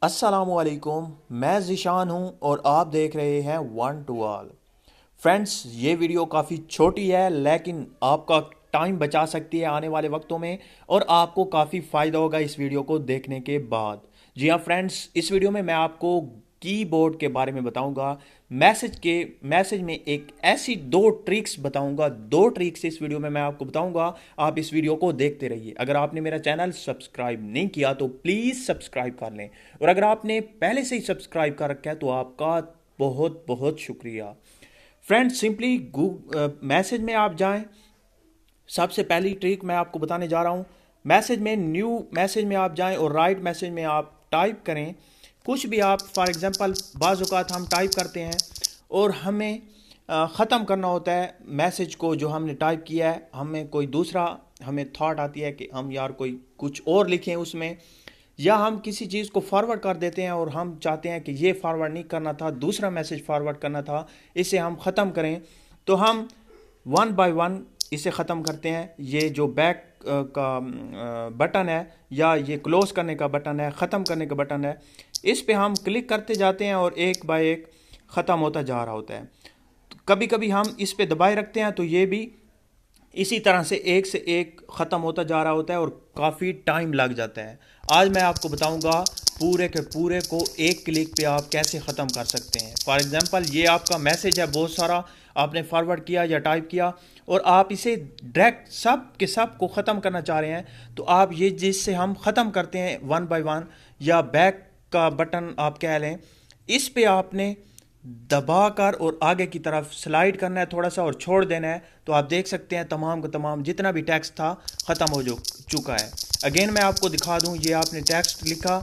अस्सलामुअलैकुम। मैं ज़ीशान हूँ और आप देख रहे हैं वन टू ऑल। फ्रेंड्स, ये वीडियो काफ़ी छोटी है लेकिन आपका टाइम बचा सकती है आने वाले वक्तों में और आपको काफ़ी फ़ायदा होगा इस वीडियो को देखने के बाद। जी हाँ फ्रेंड्स, इस वीडियो में मैं आपको कीबोर्ड के बारे में बताऊंगा। मैसेज में एक ऐसी दो ट्रिक्स बताऊंगा, दो ट्रिक्स इस वीडियो में मैं आपको बताऊंगा। आप इस वीडियो को देखते रहिए। अगर आपने मेरा चैनल सब्सक्राइब नहीं किया तो प्लीज़ सब्सक्राइब कर लें, और अगर आपने पहले से ही सब्सक्राइब कर रखा है तो आपका बहुत बहुत शुक्रिया। फ्रेंड्स, सिंपली मैसेज में आप जाएं। सबसे पहली ट्रिक मैं आपको बताने जा रहा हूं। मैसेज में न्यू मैसेज में आप जाएं और राइट मैसेज में आप टाइप करें कुछ भी। आप फॉर एग्जांपल बाज़ औक़ात हम टाइप करते हैं और हमें ख़त्म करना होता है मैसेज को जो हमने टाइप किया है। हमें कोई दूसरा हमें थॉट आती है कि हम यार कोई कुछ और लिखें उसमें, या हम किसी चीज़ को फॉरवर्ड कर देते हैं और हम चाहते हैं कि ये फॉरवर्ड नहीं करना था, दूसरा मैसेज फॉरवर्ड करना था, इसे हम ख़त्म करें। तो हम वन बाय वन इसे ख़त्म करते हैं। ये जो बैक का बटन है या ये क्लोज करने का बटन है, ख़त्म करने का बटन है, इस पे हम क्लिक करते जाते हैं और एक बाय एक ख़त्म होता जा रहा होता है। तो कभी कभी हम इस पे दबाए रखते हैं तो ये भी इसी तरह से एक ख़त्म होता जा रहा होता है और काफ़ी टाइम लग जाता है। आज मैं आपको बताऊंगा पूरे के पूरे को एक क्लिक पे आप कैसे ख़त्म कर सकते हैं। फॉर एग्जांपल, ये आपका मैसेज है, बहुत सारा आपने फॉरवर्ड किया या टाइप किया और आप इसे डायरेक्ट सब के सब को ख़त्म करना चाह रहे हैं। तो आप ये जिससे हम ख़त्म करते हैं वन बाय वन, या बैक का बटन आप कह लें, इस पे आपने दबाकर और आगे की तरफ स्लाइड करना है थोड़ा सा और छोड़ देना है। तो आप देख सकते हैं तमाम का तमाम जितना भी टेक्स्ट था ख़त्म हो चुका है। अगेन मैं आपको दिखा दूं, ये आपने टेक्स्ट लिखा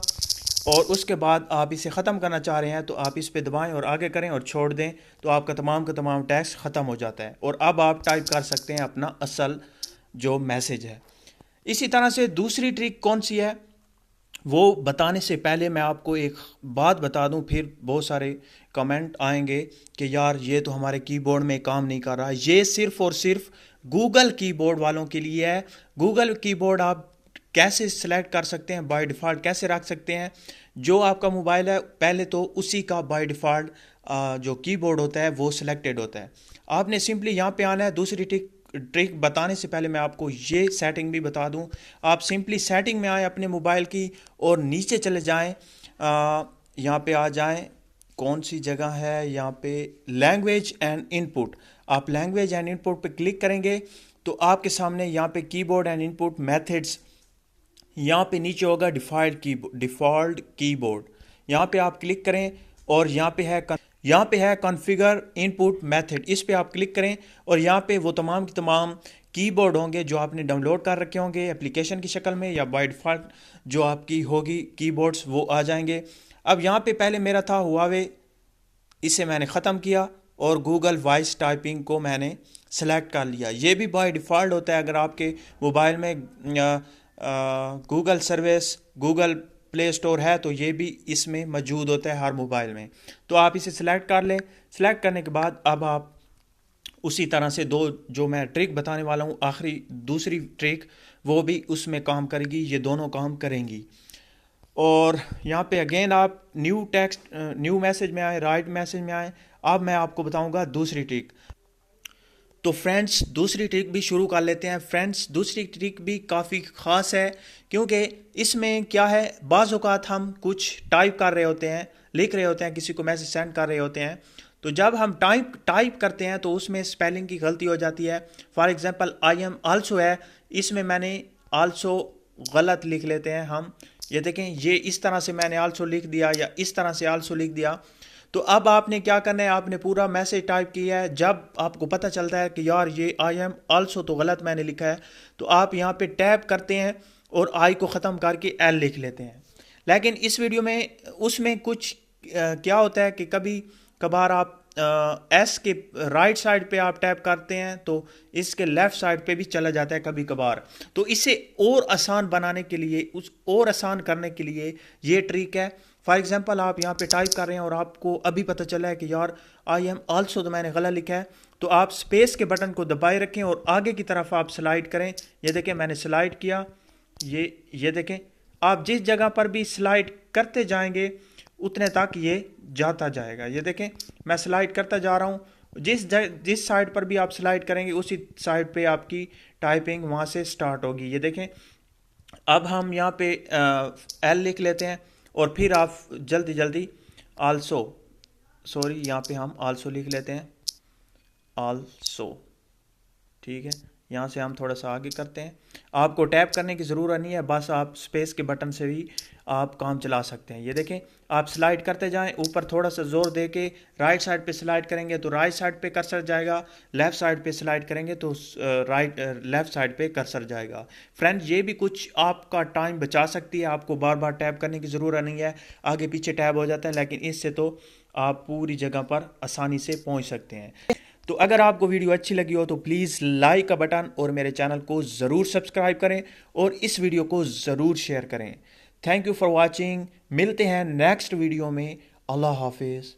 और उसके बाद आप इसे ख़त्म करना चाह रहे हैं तो आप इस पे दबाएं और आगे करें और छोड़ दें तो आपका तमाम का तमाम टेक्स्ट ख़त्म हो जाता है और अब आप टाइप कर सकते हैं अपना असल जो मैसेज है। इसी तरह से दूसरी ट्रिक कौन सी है वो बताने से पहले मैं आपको एक बात बता दूं, फिर बहुत सारे कमेंट आएंगे कि यार ये तो हमारे कीबोर्ड में काम नहीं कर रहा। ये सिर्फ और सिर्फ गूगल कीबोर्ड वालों के लिए है। गूगल कीबोर्ड आप कैसे सिलेक्ट कर सकते हैं, बाय डिफ़ॉल्ट कैसे रख सकते हैं। जो आपका मोबाइल है पहले तो उसी का बाय डिफ़ॉल्ट जो कीबोर्ड होता है वो सिलेक्टेड होता है। आपने सिंपली यहाँ पे आना है। दूसरी ट्रिक बताने से पहले मैं आपको ये सेटिंग भी बता दूं। आप सिंपली सेटिंग में आए अपने मोबाइल की और नीचे चले जाएं, यहाँ पे आ जाएं। कौन सी जगह है यहाँ पे, लैंग्वेज एंड इनपुट। आप लैंग्वेज एंड इनपुट पे क्लिक करेंगे तो आपके सामने यहाँ पे कीबोर्ड एंड इनपुट मेथड्स, यहाँ पे नीचे होगा डिफ़ॉल्ट कीबोर्ड। यहाँ पे आप क्लिक करें और यहाँ पे है कॉन्फ़िगर इनपुट मेथड, इस पे आप क्लिक करें और यहाँ पे वो तमाम के तमाम कीबोर्ड होंगे जो आपने डाउनलोड कर रखे होंगे एप्लीकेशन की शक्ल में या बाय डिफ़ॉल्ट जो आपकी होगी कीबोर्ड्स वो आ जाएंगे। अब यहाँ पे पहले मेरा था हुआवे, इसे मैंने ख़त्म किया और गूगल वॉइस टाइपिंग को मैंने सेलेक्ट कर लिया। ये भी बाय डिफ़ॉल्ट होता है। अगर आपके मोबाइल में Google service, Google play store है तो ये भी इसमें मौजूद होता है हर मोबाइल में। तो आप इसे सिलेक्ट कर लें। सिलेक्ट करने के बाद अब आप उसी तरह से दो जो मैं ट्रिक बताने वाला हूँ, आखिरी दूसरी ट्रिक, वो भी उसमें काम करेगी। ये दोनों काम करेंगी। और यहाँ पे अगेन आप न्यू मैसेज में आए, राइट मैसेज में आए। अब मैं आपको बताऊंगा दूसरी ट्रिक। तो फ्रेंड्स, दूसरी ट्रिक भी शुरू कर लेते हैं। फ्रेंड्स, दूसरी ट्रिक भी काफ़ी ख़ास है क्योंकि इसमें क्या है, बाज़ औक़ात हम कुछ टाइप कर रहे होते हैं, लिख रहे होते हैं, किसी को मैसेज सेंड कर रहे होते हैं। तो जब हम टाइप करते हैं तो उसमें स्पेलिंग की गलती हो जाती है। For example I am also है, इसमें मैंने आल्सो गलत लिख लेते हैं हम। ये देखें, ये इस तरह से मैंने आल्सो लिख दिया या इस तरह से आल्सो लिख दिया। तो अब आपने क्या करना है, आपने पूरा मैसेज टाइप किया है। जब आपको पता चलता है कि यार ये आई एम आल्सो तो गलत मैंने लिखा है, तो आप यहाँ पे टैप करते हैं और आई को ख़त्म करके एल लिख लेते हैं। लेकिन इस वीडियो में उसमें कुछ क्या होता है कि कभी कभार आप एस के राइट साइड पे आप टैप करते हैं तो इसके लेफ़्ट साइड पे भी चला जाता है कभी कभार। तो इसे और आसान बनाने के लिए, और आसान करने के लिए ये ट्रिक है। फॉर एग्जांपल, आप यहाँ पे टाइप कर रहे हैं और आपको अभी पता चला है कि यार आई एम आल्सो तो मैंने गलत लिखा है, तो आप स्पेस के बटन को दबाए रखें और आगे की तरफ आप स्लाइड करें। ये देखें, मैंने स्लाइड किया, ये देखें, आप जिस जगह पर भी स्लाइड करते जाएंगे उतने तक ये जाता जाएगा। ये देखें, मैं स्लाइड करता जा रहा हूँ, जिस साइड पर भी आप स्लाइड करेंगे उसी साइड पे आपकी टाइपिंग वहाँ से स्टार्ट होगी। ये देखें, अब हम यहाँ पे एल लिख लेते हैं और फिर आप जल्दी जल्दी आल्सो, सॉरी यहाँ पे हम आल्सो लिख लेते हैं, आल्सो, ठीक है। यहाँ से हम थोड़ा सा आगे करते हैं। आपको टैप करने की ज़रूरत नहीं है, बस आप स्पेस के बटन से भी आप काम चला सकते हैं। ये देखें, आप स्लाइड करते जाएं, ऊपर थोड़ा सा ज़ोर दे के राइट साइड पे स्लाइड करेंगे तो राइट साइड पे कर्सर जाएगा, लेफ़्ट साइड पे स्लाइड करेंगे तो लेफ़्ट साइड पे कर्सर जाएगा। फ्रेंड्स, ये भी कुछ आपका टाइम बचा सकती है, आपको बार बार टैप करने की ज़रूरत नहीं है, आगे पीछे टैप हो जाता है, लेकिन इससे तो आप पूरी जगह पर आसानी से पहुँच सकते हैं। तो अगर आपको वीडियो अच्छी लगी हो तो प्लीज़ लाइक का बटन और मेरे चैनल को ज़रूर सब्सक्राइब करें और इस वीडियो को ज़रूर शेयर करें। Thank you for watching. मिलते हैं नेक्स्ट वीडियो में। अल्लाह हाफिज़।